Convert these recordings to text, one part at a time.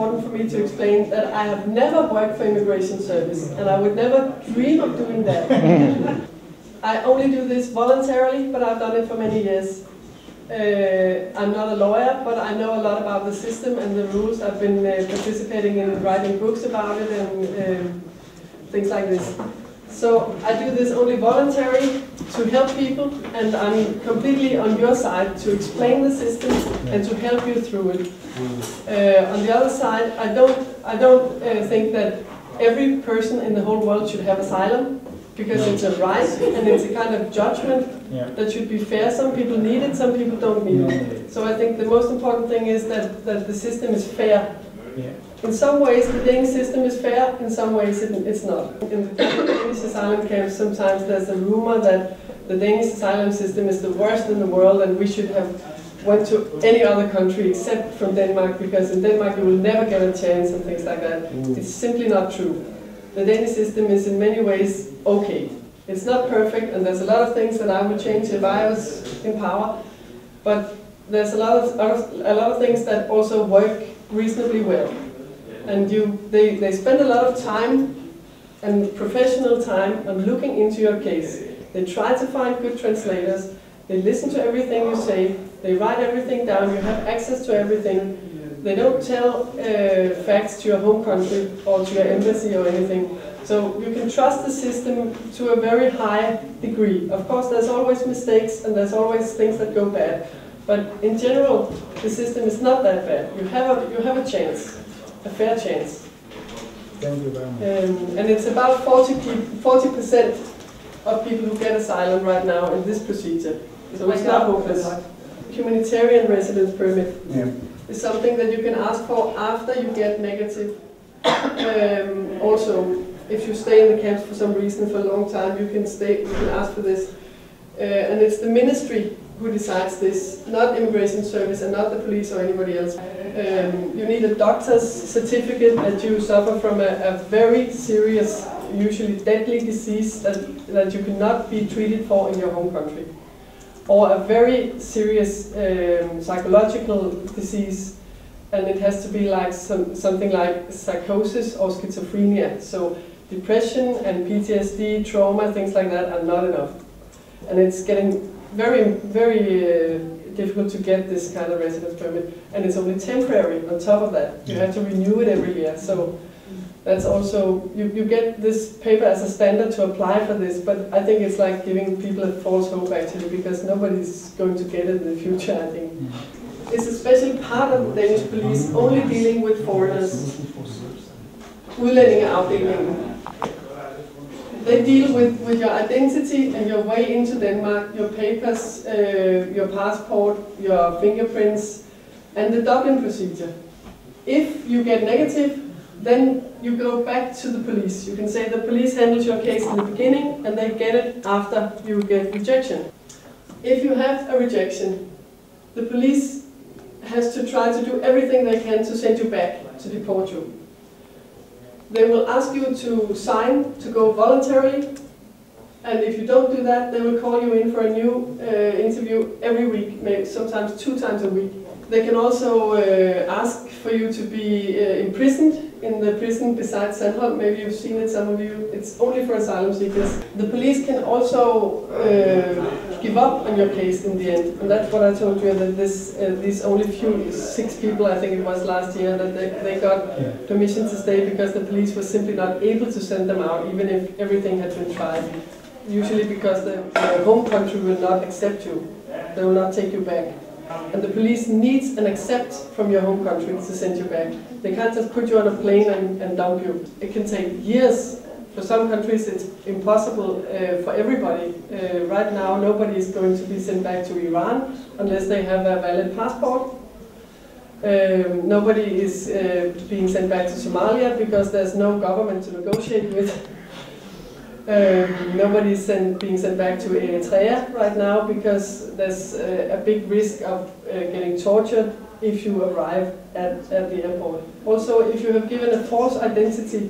important for me to explain that I have never worked for immigration service, and I would never dream of doing that. I only do this voluntarily, but I've done it for many years. I'm not a lawyer, but I know a lot about the system and the rules. I've been participating in writing books about it and things like this. So I do this only voluntary to help people, and I'm completely on your side to explain the system and to help you through it. On the other side, I don't think that every person in the whole world should have asylum, because it's a right and it's a kind of judgment that should be fair. Some people need it, some people don't need it. So I think the most important thing is that the system is fair. In some ways the Danish system is fair, in some ways it's not. In the Danish asylum camps sometimes there's a rumor that the Danish asylum system is the worst in the world and we should have went to any other country except from Denmark, because in Denmark you will never get a chance and things like that. It's simply not true. The Danish system is in many ways okay. It's not perfect, and there's a lot of things that I would change if I was in power, but there's a lot of things that also work reasonably well. And they spend a lot of time and professional time on looking into your case. They try to find good translators, they listen to everything you say, they write everything down, you have access to everything. They don't tell facts to your home country or to your embassy or anything. So you can trust the system to a very high degree. Of course there's always mistakes and there's always things that go bad. But in general, the system is not that bad. You have a chance, a fair chance. Thank you very much. And it's about 40% of people who get asylum right now in this procedure. So it's not hopeless. Humanitarian residence permit is something that you can ask for after you get negative. Also, if you stay in the camps for some reason for a long time, you can ask for this. And it's the ministry who decides this, not immigration service and not the police or anybody else. You need a doctor's certificate that you suffer from a very serious, usually deadly disease that you cannot be treated for in your home country. Or a very serious psychological disease, and it has to be like something like psychosis or schizophrenia. So depression and PTSD, trauma, things like that are not enough. And it's getting very, very difficult to get this kind of residence permit, and it's only temporary on top of that. You have to renew it every year. So that's also, you get this paper as a standard to apply for this, but I think it's like giving people a false hope actually, because nobody's going to get it in the future, I think. It's a special part of the Danish police only dealing with foreigners. Udlændingeafdelingen. They deal with your identity and your way into Denmark, your papers, your passport, your fingerprints, and the Dublin procedure. If you get negative, then you go back to the police. You can say the police handles your case in the beginning and they get it after you get rejection. If you have a rejection, the police has to try to do everything they can to send you back, to deport you. They will ask you to sign to go voluntarily, and if you don't do that, they will call you in for a new interview every week, maybe sometimes 2 times a week. They can also ask for you to be imprisoned in the prison beside Sandholm. Maybe you've seen it, some of you. It's only for asylum seekers. The police can also give up on your case in the end, and that's what I told you, that these only 6 people, I think it was last year, that they got permission to stay because the police was simply not able to send them out, even if everything had been tried. Usually because the home country will not accept you. They will not take you back. And the police needs an accept from your home country to send you back. They can't just put you on a plane and dump you. It can take years. For some countries it's impossible for everybody. Right now nobody is going to be sent back to Iran unless they have a valid passport. Nobody is being sent back to Somalia because there's no government to negotiate with. Nobody is being sent back to Eritrea right now because there's a big risk of getting tortured if you arrive at the airport. Also, if you have given a false identity,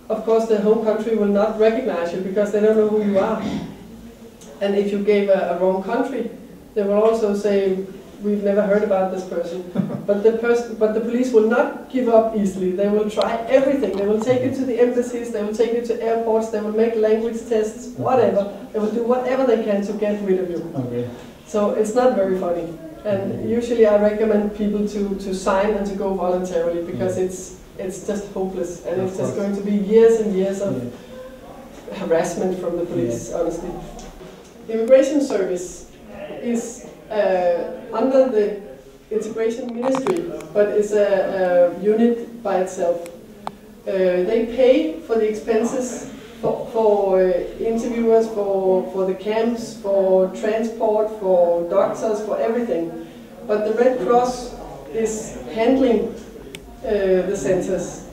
of course the home country will not recognize you because they don't know who you are. And if you gave a wrong country, they will also say we've never heard about this person. But the police will not give up easily. They will try everything. They will take you to the embassies, they will take you to airports, they will make language tests, whatever. They will do whatever they can to get rid of you. Okay. So it's not very funny. And usually I recommend people to sign and to go voluntarily, because it's just hopeless, and it's just going to be years and years of harassment from the police, honestly. Immigration Service is under the Integration Ministry, but it's a unit by itself. They pay for the expenses for interviewers, for the camps, for transport, for doctors, for everything. But the Red Cross is handling the centers.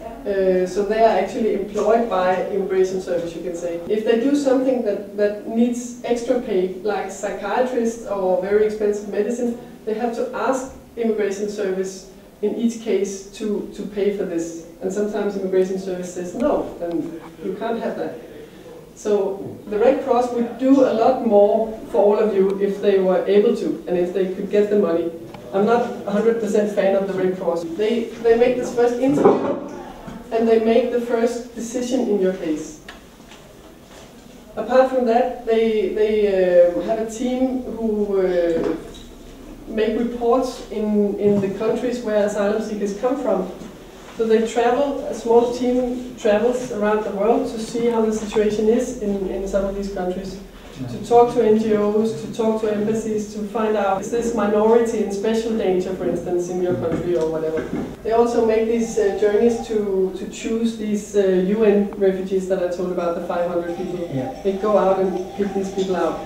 So they are actually employed by Immigration Service, you can say. If they do something that needs extra pay, like psychiatrists or very expensive medicines, they have to ask Immigration Service in each case to pay for this. And sometimes Immigration Service says, no, then you can't have that. So the Red Cross would do a lot more for all of you if they were able to, and if they could get the money. I'm not 100% fan of the Red Cross. They make this first interview, and they make the first decision in your case. Apart from that, they have a team who make reports in the countries where asylum seekers come from. So they travel, a small team travels around the world to see how the situation is in some of these countries. To talk to NGOs, to talk to embassies, to find out, is this minority in special danger, for instance, in your country or whatever. They also make these journeys to choose these UN refugees that I told about, the 500 people. They go out and pick these people out.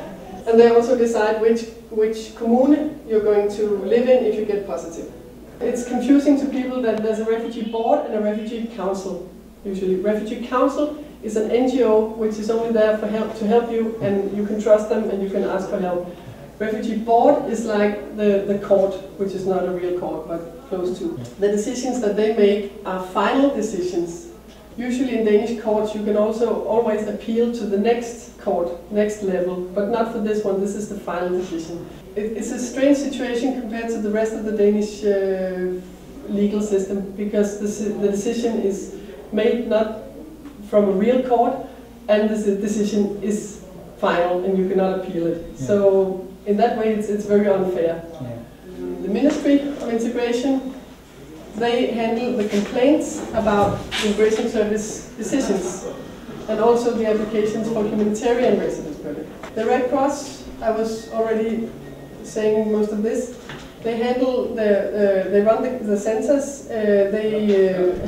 And they also decide which commune you're going to live in if you get positive. It's confusing to people that there's a refugee board and a refugee council, usually. Refugee council is an NGO which is only there for to help you, and you can trust them and you can ask for help. Refugee board is like the court, which is not a real court, but close to. The decisions that they make are final decisions. Usually in Danish courts you can also always appeal to the next court, next level, but not for this one. This is the final decision. It's a strange situation compared to the rest of the Danish legal system, because the decision is made not from a real court, and the decision is final and you cannot appeal it. So in that way it's very unfair. The Ministry of Integration, they handle the complaints about Immigration Service decisions, and also the applications for humanitarian residence permit. The Red Cross, I was already saying most of this. They handle they run the centers. They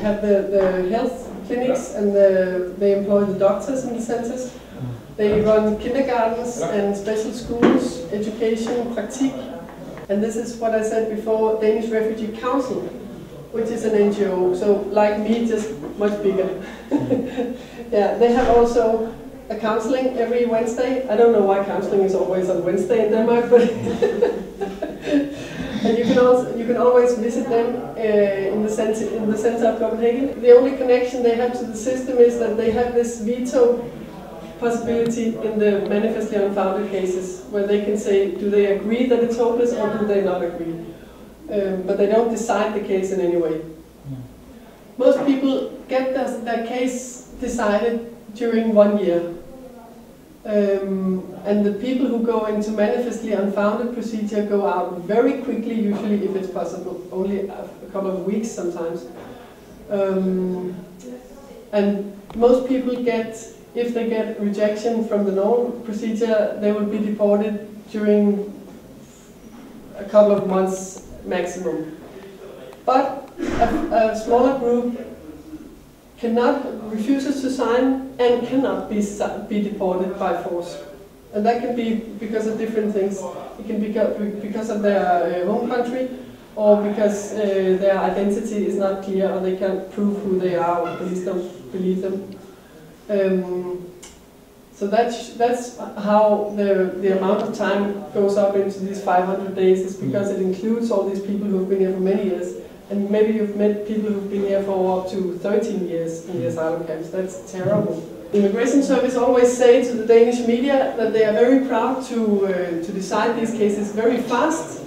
have the health clinics, and they employ the doctors in the centers. They run kindergartens and special schools, education, praktik. And this is what I said before, Danish Refugee Council, which is an NGO, so like me, just much bigger. They have also a counseling every Wednesday. I don't know why counseling is always on Wednesday in Denmark, but and you can always visit them in the center of Copenhagen. The only connection they have to the system is that they have this veto possibility in the manifestly unfounded cases, where they can say, do they agree that it's hopeless or do they not agree? But they don't decide the case in any way. Most people get their case decided during 1 year. And the people who go into manifestly unfounded procedure go out very quickly, usually if it's possible, only a couple of weeks sometimes. And most people get, if they get rejection from the normal procedure, they will be deported during a couple of months maximum. But a smaller group refuses to sign and cannot be deported by force. And that can be because of different things. It can be because of their home country, or because their identity is not clear, or they can't prove who they are, or police don't believe them. So that's how the amount of time goes up into these 500 days, is because it includes all these people who have been here for many years. And maybe you've met people who've been here for up to 13 years in the asylum camps. That's terrible. The Immigration Service always say to the Danish media that they are very proud to decide these cases very fast,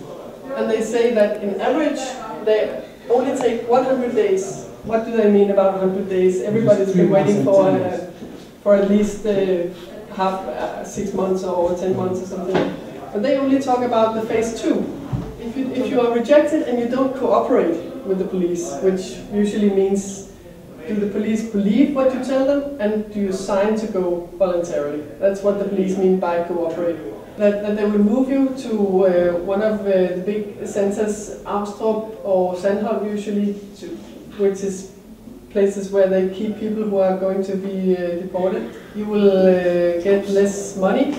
And they say that in average, they only take 100 days. What do they mean about 100 days? Everybody's been waiting for at least 6 months or 10 months or something. But they only talk about the phase 2. If you are rejected and you don't cooperate with the police, which usually means, do the police believe what you tell them, and do you sign to go voluntarily? That's what the police mean by cooperate. That they will move you to one of the big centers, Avstrup or Sandholm usually, which is places where they keep people who are going to be deported. You will get less money,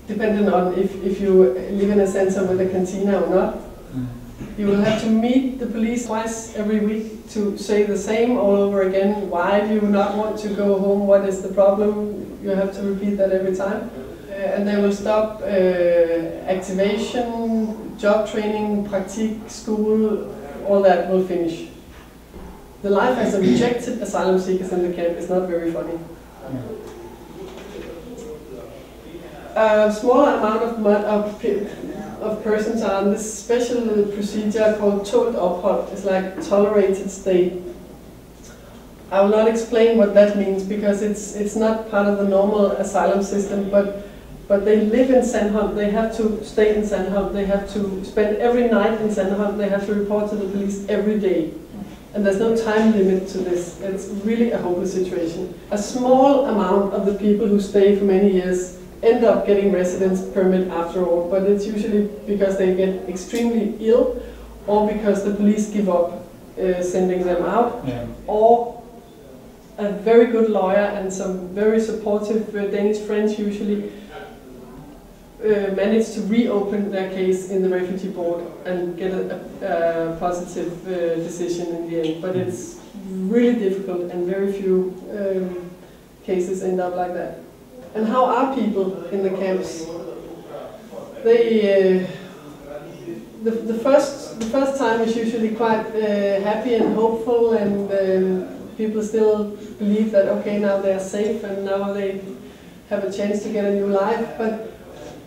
depending on if you live in a center with a cantina or not. You will have to meet the police twice every week to say the same all over again. Why do you not want to go home? What is the problem? You have to repeat that every time. And they will stop activation, job training, pratique, school, all that will finish. The life as a rejected asylum seekers in the camp is not very funny. A small amount of persons are on this special procedure called 12dec2011. It's like tolerated stay. I will not explain what that means because it's not part of the normal asylum system, but they live in Sandholm, they have to stay in Sandholm, they have to spend every night in Sandholm, they have to report to the police every day. And there's no time limit to this. It's really a hopeless situation. A small amount of the people who stay for many years end up getting residence permit after all, but it's usually because they get extremely ill or because the police give up sending them out, or a very good lawyer and some very supportive Danish friends usually manage to reopen their case in the refugee board and get a positive decision in the end. But it's really difficult and very few cases end up like that. And how are people in the camps? They, the first time is usually quite happy and hopeful, and people still believe that okay, now they are safe and now they have a chance to get a new life. But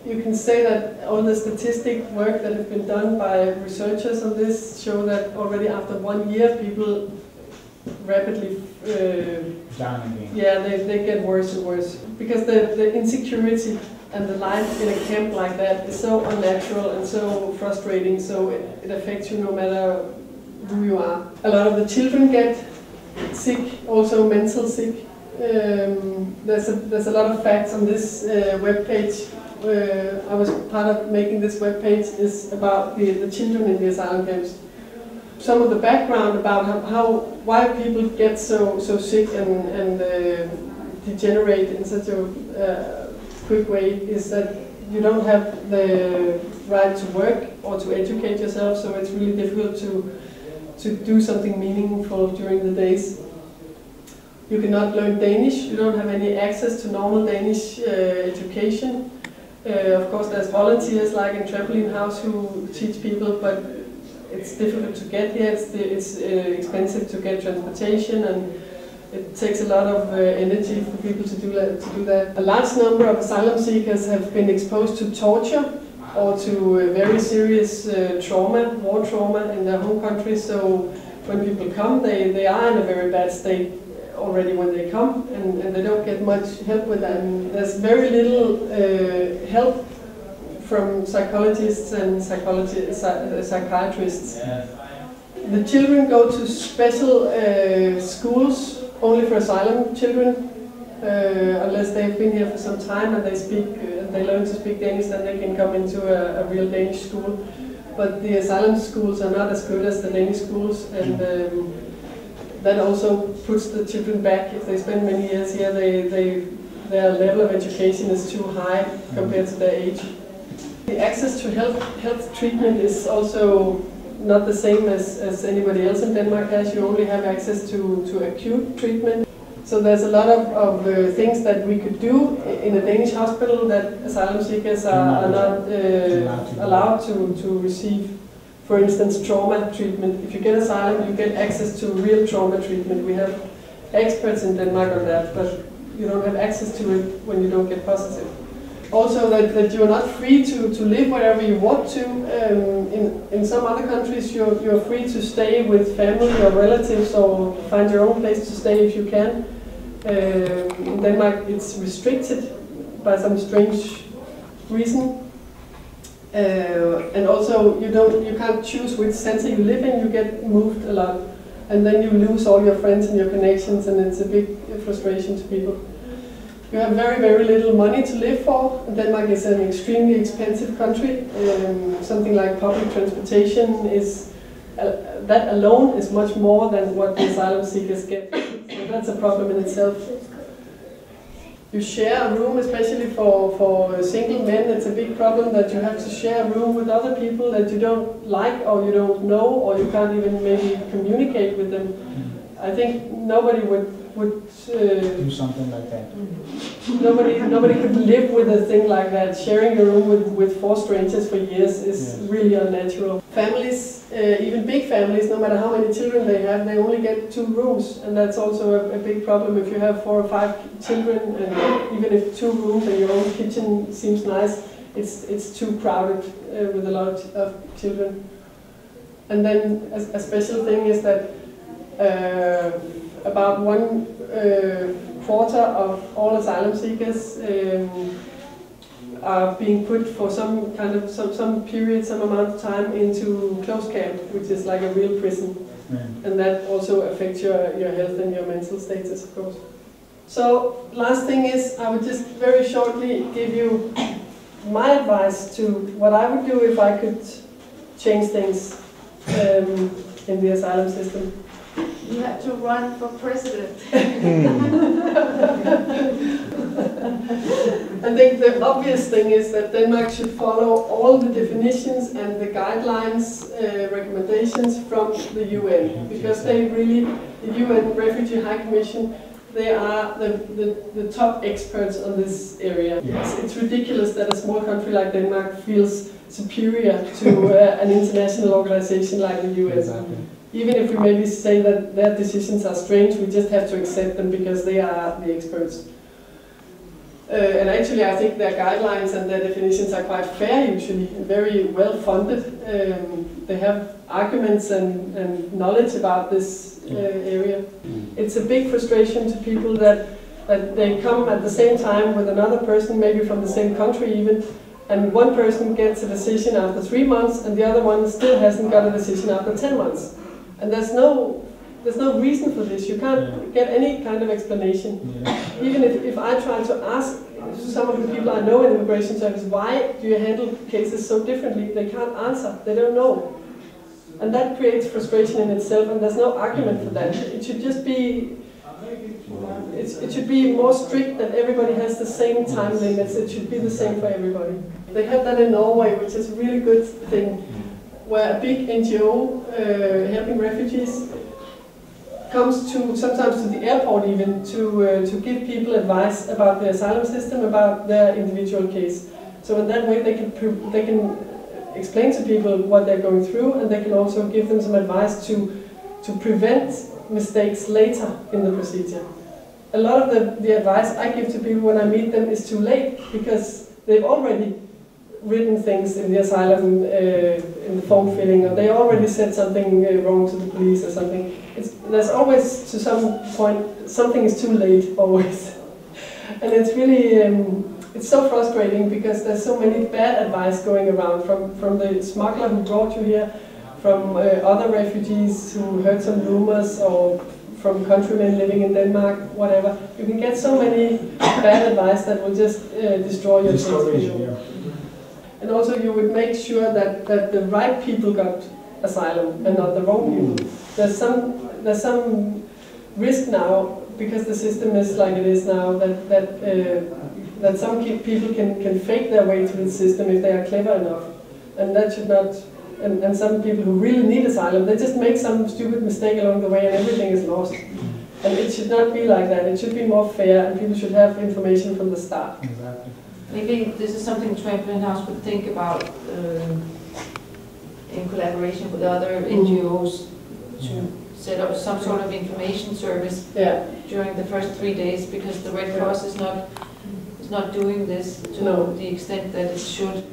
you can say that all the statistic work that has been done by researchers on this show that already after 1 year people rapidly they get worse and worse, because the insecurity and the life in a camp like that is so unnatural and so frustrating, so it affects you no matter who you are. A lot of the children get sick, also mental sick. There's a lot of facts on this webpage. I was part of making this webpage is about the children in the asylum camps. Some of the background about why people get so sick and degenerate in such a quick way is that you don't have the right to work or to educate yourself, so it's really difficult to do something meaningful during the days. You cannot learn Danish, you don't have any access to normal Danish education. Of course there's volunteers like in Trampoline House who teach people, but it's difficult to get here, it's expensive to get transportation, and it takes a lot of energy for people to do that. A large number of asylum seekers have been exposed to torture or to very serious trauma, war trauma in their home country, so when people come they are in a very bad state already when they come, and they don't get much help with that. And there's very little help from psychologists and psychiatrists. The children go to special schools only for asylum children, unless they've been here for some time and they learn to speak Danish, then they can come into a real Danish school. But the asylum schools are not as good as the Danish schools, and that also puts the children back. If they spend many years here, their level of education is too high compared to their age. The access to health treatment is also not the same as anybody else in Denmark has. You only have access to acute treatment. So there's a lot of things that we could do in a Danish hospital that asylum seekers are not allowed to receive. For instance, trauma treatment. If you get asylum, you get access to real trauma treatment. We have experts in Denmark on that, but you don't have access to it when you don't get positive. Also that you're not free to live wherever you want to. In some other countries you're free to stay with family or relatives or find your own place to stay if you can. In Denmark it's restricted by some strange reason. And also you can't choose which center you live in, you get moved a lot. And then you lose all your friends and your connections, and it's a big frustration to people. You have very, very little money to live for. Denmark is an extremely expensive country. Something like public transportation is, that alone is much more than what the asylum seekers get. So that's a problem in itself. You share a room, especially for single men, it's a big problem that you have to share a room with other people that you don't like or you don't know, or you can't even maybe communicate with them. I think nobody would do something like that. Nobody could live with a thing like that. Sharing a room with 4 strangers for years is really unnatural. Families, even big families, no matter how many children they have, they only get 2 rooms, and that's also a big problem. If you have 4 or 5 children, and even if 2 rooms and your own kitchen seems nice, it's too crowded with a lot of children. And then a special thing is that about 1/4 of all asylum seekers are being put for some kind of some period, some amount of time into closed camp, which is like a real prison, and that also affects your health and your mental status, of course. So last thing is, I would just very shortly give you my advice to what I would do if I could change things in the asylum system. You have to run for president. I think the obvious thing is that Denmark should follow all the definitions and the guidelines, recommendations from the UN, because they really, the UN Refugee High Commission, they are the top experts on this area. It's ridiculous that a small country like Denmark feels superior to an international organization like the UN. Exactly. Even if we maybe say that their decisions are strange, we just have to accept them because they are the experts. And actually I think their guidelines and their definitions are quite fair usually, and very well funded. They have arguments and knowledge about this area. It's a big frustration to people that they come at the same time with another person, maybe from the same country even, and one person gets a decision after 3 months and the other one still hasn't got a decision after 10 months. And there's no reason for this. You can't get any kind of explanation. Even if I try to ask some of the people I know in the immigration service, why do you handle cases so differently? They can't answer. They don't know. And that creates frustration in itself, and there's no argument for that. It should just be, it should be more strict that everybody has the same time limits. It should be the same for everybody. They have that in Norway, which is a really good thing, where a big NGO helping refugees comes sometimes to the airport even to give people advice about the asylum system, about their individual case. So in that way they can explain to people what they're going through, and they can also give them some advice to prevent mistakes later in the procedure. A lot of the advice I give to people when I meet them is too late, because they've already written things in the asylum, in the form filling, or they already said something wrong to the police or something. There's always, to some point, something is too late, always. And it's really, it's so frustrating, because there's so many bad advice going around from the smuggler who brought you here, from other refugees who heard some rumors, or from countrymen living in Denmark, whatever. You can get so many bad advice that will just destroy your case. And also you would make sure that the right people got asylum and not the wrong people. There's some risk now, because the system is like it is now, that some people can fake their way to the system if they are clever enough. And that should not, and some people who really need asylum, they just make some stupid mistake along the way and everything is lost. And it should not be like that. It should be more fair, and people should have information from the start. Exactly. Maybe this is something Trampoline House would think about in collaboration with other NGOs to set up some sort of information service during the first 3 days, because the Red Cross is is not doing this to the extent that it should.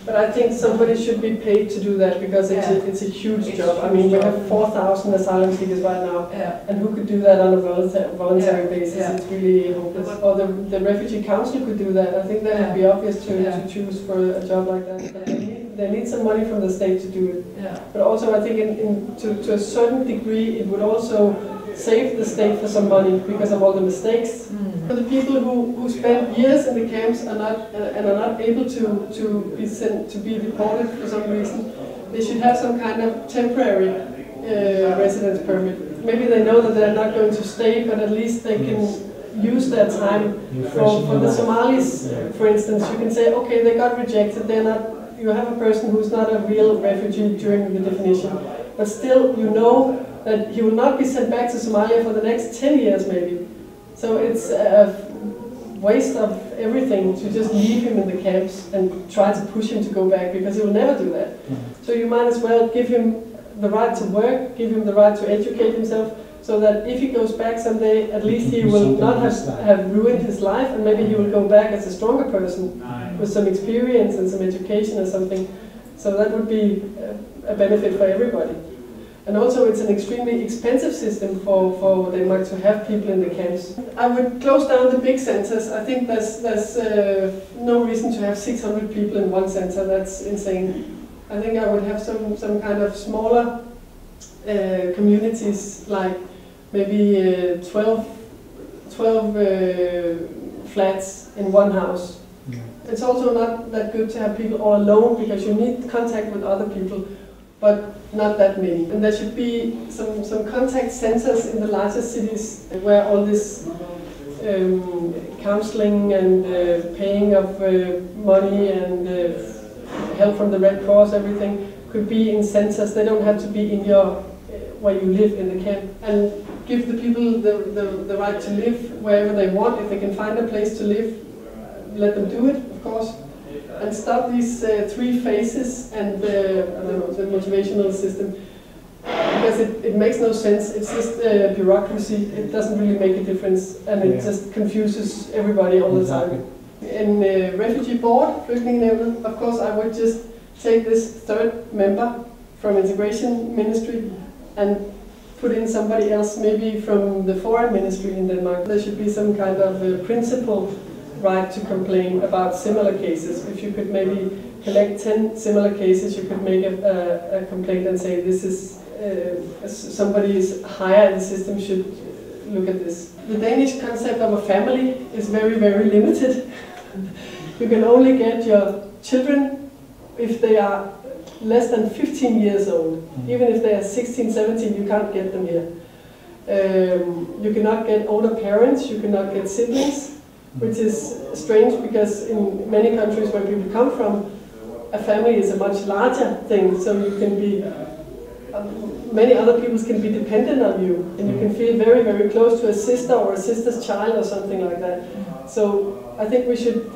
But I think somebody should be paid to do that because it's a huge job. I mean, we have 4,000 asylum seekers right now, and who could do that on a voluntary basis? It's really hopeless. Or the Refugee Council could do that. I think that would be obvious to choose for a job like that. But they need some money from the state to do it. But also, I think to a certain degree, it would also save the state for some money because of all the mistakes. For the people who spend years in the camps and are not able to be sent to be deported for some reason, they should have some kind of temporary residence permit. Maybe they know that they're not going to stay, but at least they can use their time. For the Somalis, for instance, you can say, okay, they got rejected. They're not. You have a person who's not a real refugee during the definition, but still, you know that he will not be sent back to Somalia for the next 10 years, maybe. So it's a waste of everything to just leave him in the camps and try to push him to go back, because he will never do that. So you might as well give him the right to work, give him the right to educate himself, so that if he goes back someday, at least he will not have ruined his life, and maybe he will go back as a stronger person with some experience and some education or something. So that would be a benefit for everybody. And also it's an extremely expensive system for Denmark to have people in the camps. I would close down the big centers. I think there's no reason to have 600 people in one center. That's insane. I think I would have some kind of smaller communities, like maybe 12 flats in one house. It's also not that good to have people all alone, because you need contact with other people, but not that many. And there should be some contact centers in the larger cities where all this counseling and paying of money and help from the Red Cross, everything could be in centers. They don't have to be in your where you live in the camp. And give the people the right to live wherever they want. If they can find a place to live, let them do it, of course. And stop these 3 phases and the motivational system, because it makes no sense. It's just bureaucracy. It doesn't really make a difference, and it just confuses everybody all the time. In refugee board, Flygtningenævnet, of course, I would just take this 3rd member from integration ministry and put in somebody else, maybe from the foreign ministry in Denmark. There should be some kind of principle right to complain about similar cases. If you could maybe collect 10 similar cases, you could make a complaint and say, this is somebody is higher in the system should look at this. The Danish concept of a family is very, very limited. You can only get your children if they are less than 15 years old. Even if they are 16, 17, you can't get them here. You cannot get older parents, you cannot get siblings, which is strange, because in many countries where people come from, a family is a much larger thing, so you can be, many other people can be dependent on you, and you can feel very, very close to a sister or a sister's child or something like that. So I think we should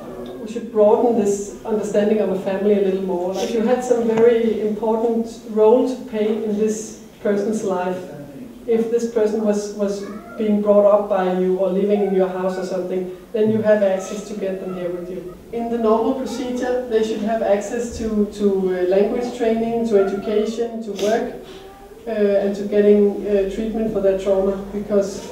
broaden this understanding of a family a little more. If you had some very important role to play in this person's life, if this person was being brought up by you or living in your house or something, then you have access to get them here with you. In the normal procedure, they should have access to language training, to education, to work, and to getting treatment for their trauma, because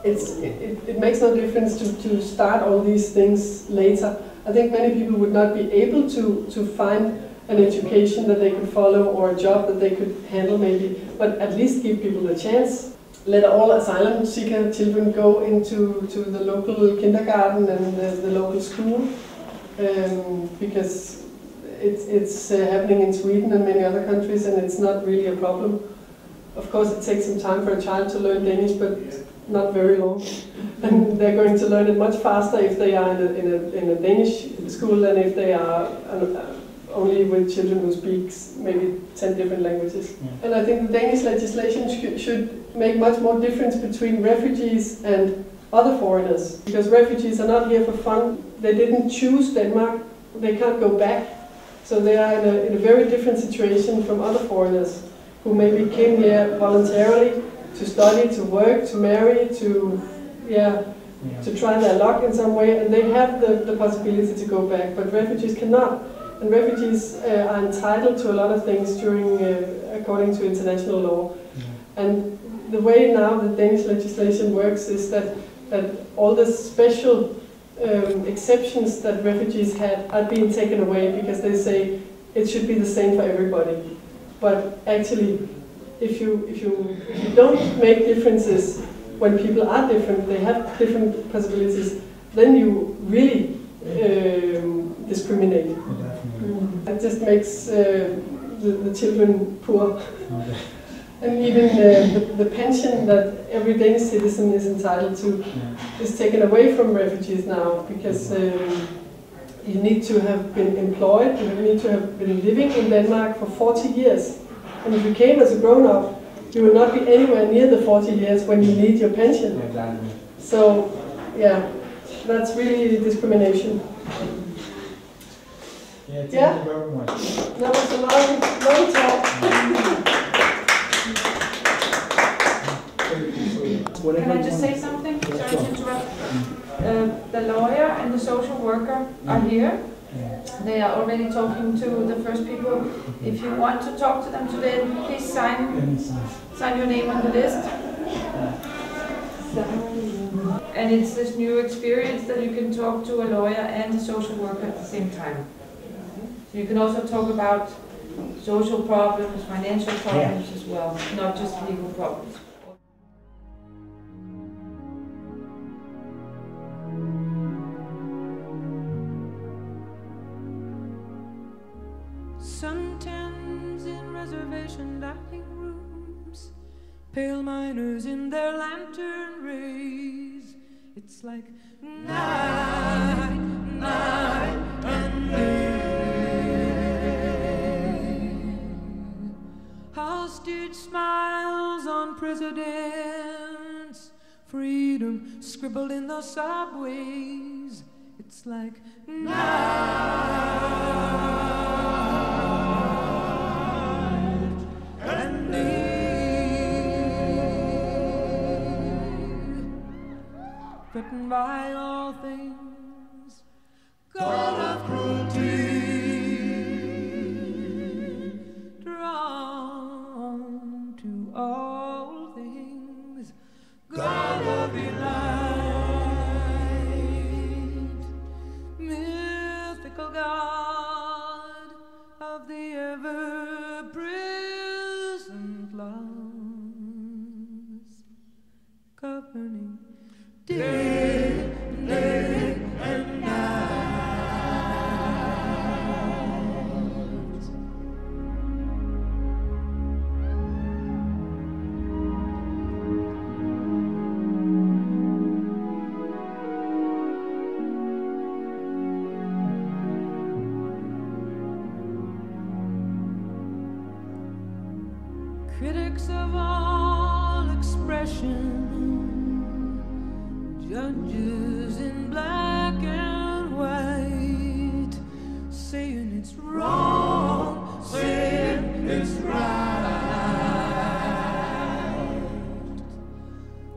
it makes no difference to start all these things later. I think many people would not be able to find an education that they could follow or a job that they could handle maybe, but at least give people the chance. Let all asylum seeker children go into the local kindergarten and the local school, because it's happening in Sweden and many other countries, and it's not really a problem. Of course, it takes some time for a child to learn Danish, but not very long. And they're going to learn it much faster if they are in a Danish school than if they are only with children who speak maybe 10 different languages. And I think the Danish legislation should make much more difference between refugees and other foreigners. Because refugees are not here for fun. They didn't choose Denmark. They can't go back. So they are in a very different situation from other foreigners who maybe came here voluntarily to study, to work, to marry, to to try their luck in some way, and they have the possibility to go back, but refugees cannot. And refugees are entitled to a lot of things according to international law. And the way now the Danish legislation works is that all the special exceptions that refugees had are being taken away because they say it should be the same for everybody. But actually, if you don't make differences when people are different, they have different possibilities, then you really discriminate. It just makes the children poor. Okay. And even the pension that every Danish citizen is entitled to is taken away from refugees now, because you need to have been employed, you need to have been living in Denmark for 40 years. And if you came as a grown-up, you will not be anywhere near the 40 years when you need your pension. Exactly. So, yeah, that's really discrimination. Thank Yeah? you very much. That was a long talk. Can I just say something? Sorry to interrupt. The lawyer and the social worker are here. They are already talking to the first people. If you want to talk to them today, please sign your name on the list. And it's this new experience that you can talk to a lawyer and a social worker at the same time. So you can also talk about social problems, financial problems as well, not just legal problems. Suntans in reservation dining rooms, pale miners in their lantern rays. It's like night, night and day. Hostage smiles on presidents, freedom scribbled in the subways. It's like night and day. Written by all things, God of cruelty, drawn to all things, God of delight, mythical God of the ever-present laws, governing day and night. Critics of all expression, judges in black and white, saying it's wrong, saying it's right,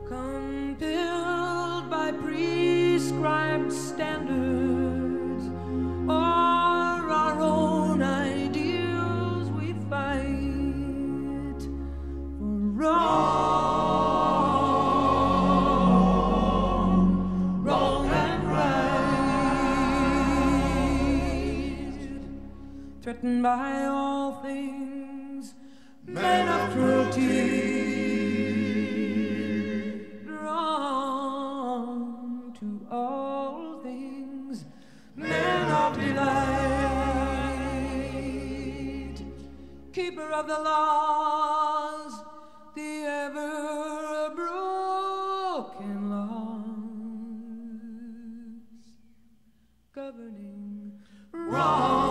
compelled by prescribed standards or our own ideals, we fight for wrong. Threatened by all things, men of cruelty, drawn to all things, men of delight, keeper of the laws, the ever-broken laws, governing wrong.